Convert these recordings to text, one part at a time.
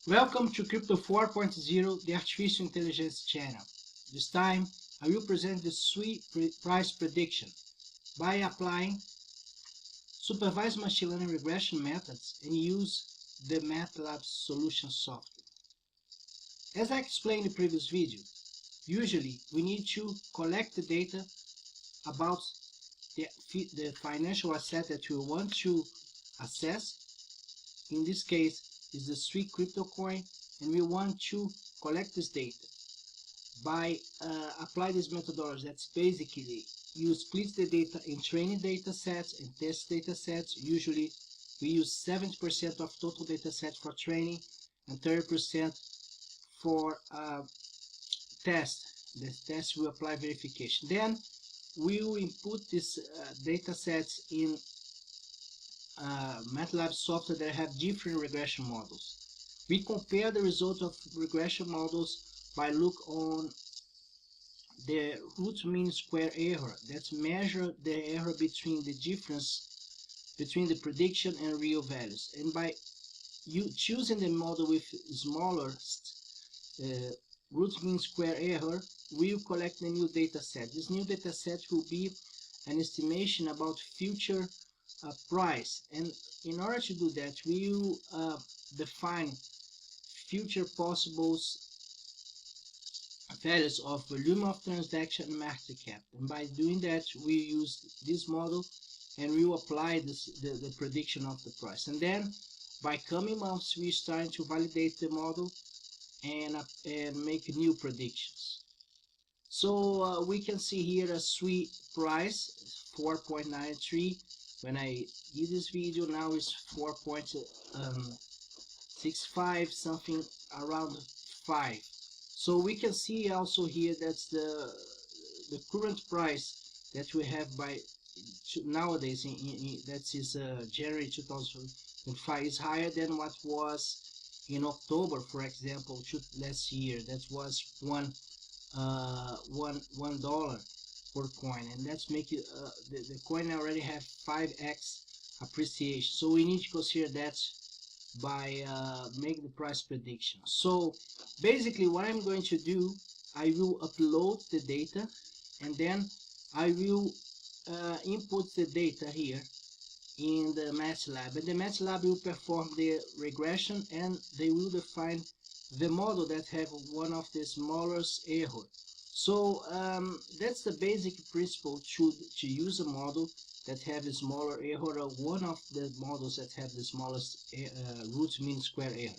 Welcome to Crypto 4.0, the Artificial Intelligence channel. This time, I will present the SUI Price Prediction by applying Supervised Machine Learning Regression methods and use the MATLAB solution software. As I explained in the previous video, usually we need to collect the data about the financial asset that we want to assess. In this case, is the SUI crypto coin, and we want to collect this data by apply this methodology. That's basically you split the data in training data sets and test data sets. Usually we use 70% of total data set for training and 30% for test. The test will apply verification. Then we will input these data sets in MATLAB software that have different regression models. We compare the results of regression models by look on the root mean square error. That's measure the error between the difference between the prediction and real values. And by you choosing the model with smallest root mean square error, we will collect the new data set. This new data set will be an estimation about future price, and in order to do that we will define future possible values of volume of transaction and market cap, and by doing that we use this model and we will apply the prediction of the price. And then by coming months we start to validate the model and make new predictions. So we can see here a SUI price 4.93. When I did this video, now is 4.65, something around 5. So we can see also here that's the current price that we have by nowadays that is January 2005 is higher than what was in October, for example, last year. That was $1 per coin, and that's make it the coin already have 5x appreciation. So we need to consider that by make the price prediction. So basically what I'm going to do, I will upload the data and then I will input the data here in the MATLAB, and the MATLAB will perform the regression and they will define the model that have one of the smallest error. So that's the basic principle to use a model that have a smaller error, or one of the models that have the smallest root mean square error.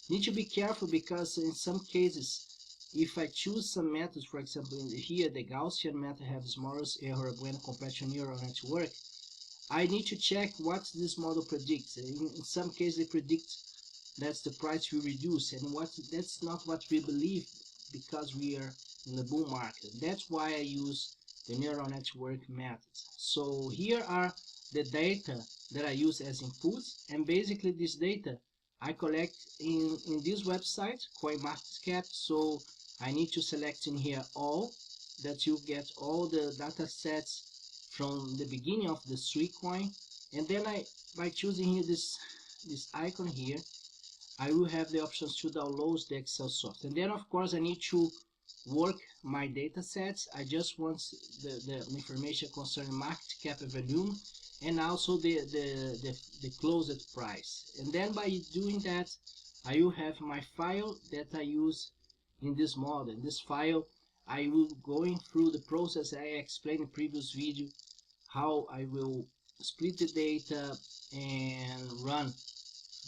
Need to be careful because in some cases, if I choose some methods, for example, here the Gaussian method have the smallest error when compared to neural network, I need to check what this model predicts. In some cases, they predict that the price will reduce, and that's not what we believe because we are in the bull market. That's why I use the neural network methods. So here are the data that I use as inputs, and basically this data I collect in this website, CoinMarketCap. So I need to select in here all, that you get all the data sets from the beginning of the SUI coin, and then by choosing here this icon here, I will have the options to download the Excel software. And then of course I need to work my data sets. I just want the information concerning market cap and volume, and also the closed price. And then by doing that, I will have my file that I use in this model. In this file, I will going through the process I explained in the previous video, how I will split the data and run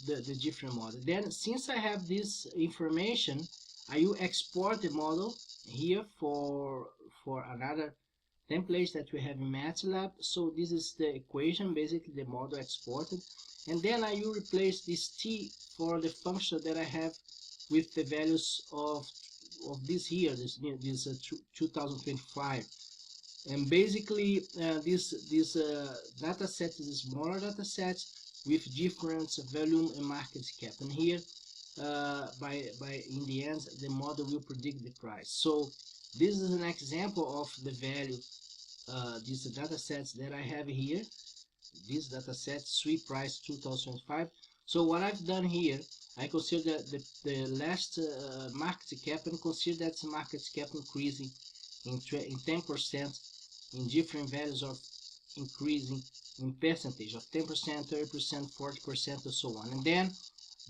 the different model. Then since I have this information, I will export the model here for another template that we have in MATLAB. So this is the equation, basically the model exported, and then I will replace this t for the function that I have with the values of this here, this 2025. And basically this data set is a smaller data set with different volume and market cap, and here in the end the model will predict the price. So this is an example of the value, these data sets that I have here, this data set SUI Price 2005. So what I've done here, I consider the last market cap and consider that market cap increasing in 10% in different values of increasing in percentage of 10%, 30%, 40%, and so on. And then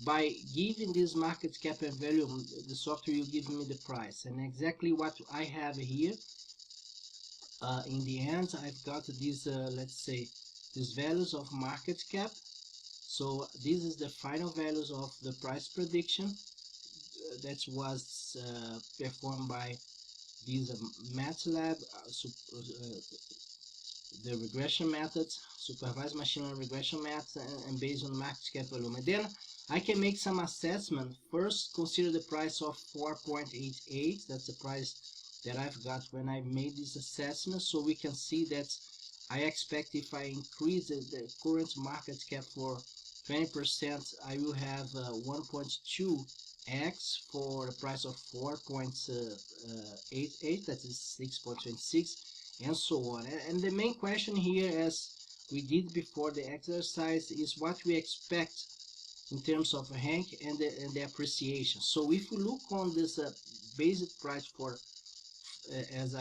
by giving this market cap and value, the software will give me the price. And exactly what I have here, in the end, I've got these, let's say, these values of market cap. So this is the final values of the price prediction that was performed by these MATLAB, the regression methods, supervised machine learning regression methods, and based on market cap volume. And then I can make some assessment. First, consider the price of 4.88. That's the price that I've got when I made this assessment. So we can see that I expect if I increase the current market cap for 20%, I will have 1.2x for the price of 4.88, that is 6.26, and so on. And the main question here, as we did before the exercise, is what we expect in terms of rank and the appreciation. So if we look on this basic price for as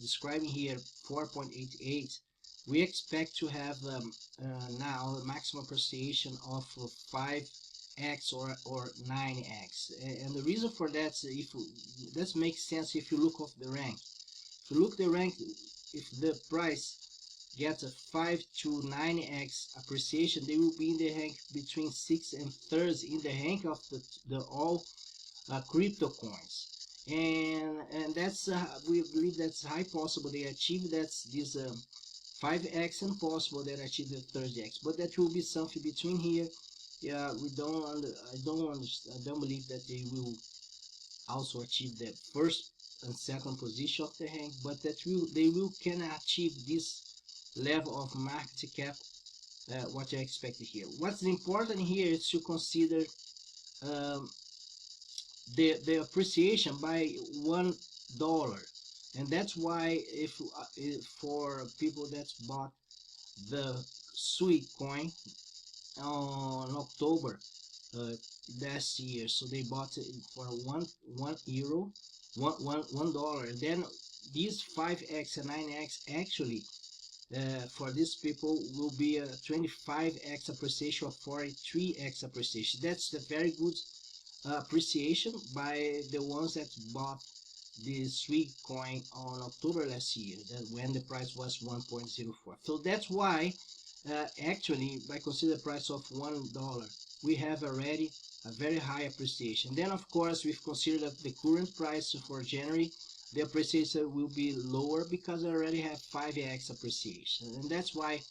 describing here 4.88, we expect to have now a maximum appreciation of 5x or 9x. And the reason for that, that makes sense if you look at the rank. If you look at the rank, if the price gets a 5 to 9x appreciation, they will be in the rank between 6 and 30 in the rank of the all crypto coins. And that's we believe that's high possible they achieve this 5x and possible that achieve the 30x, but that will be something between here. Yeah, I don't believe that they will also achieve the first and second position of the rank, but that they can achieve this level of market cap, what I expected here. What's important here is to consider the appreciation by $1, and that's why if for people that bought the SUI coin on October last year, so they bought it for $1, and then these 5x and 9x actually for these people will be a 25x appreciation or 43x appreciation. That's the very good appreciation by the ones that bought the SUI coin on October last year, when the price was 1.04. So that's why actually by consider the price of $1, we have already a very high appreciation. Then of course we've considered the current price for January, the appreciation will be lower because I already have 5x appreciation, and that's why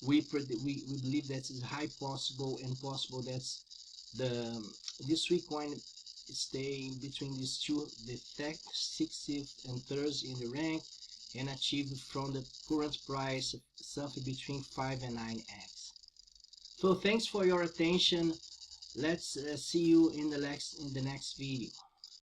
we believe that is high possible and possible that's this SUI coin stay between these two, the 60th and 3rd in the rank, and achieve from the current price something between 5 and 9x. So thanks for your attention. Let's see you in the next video.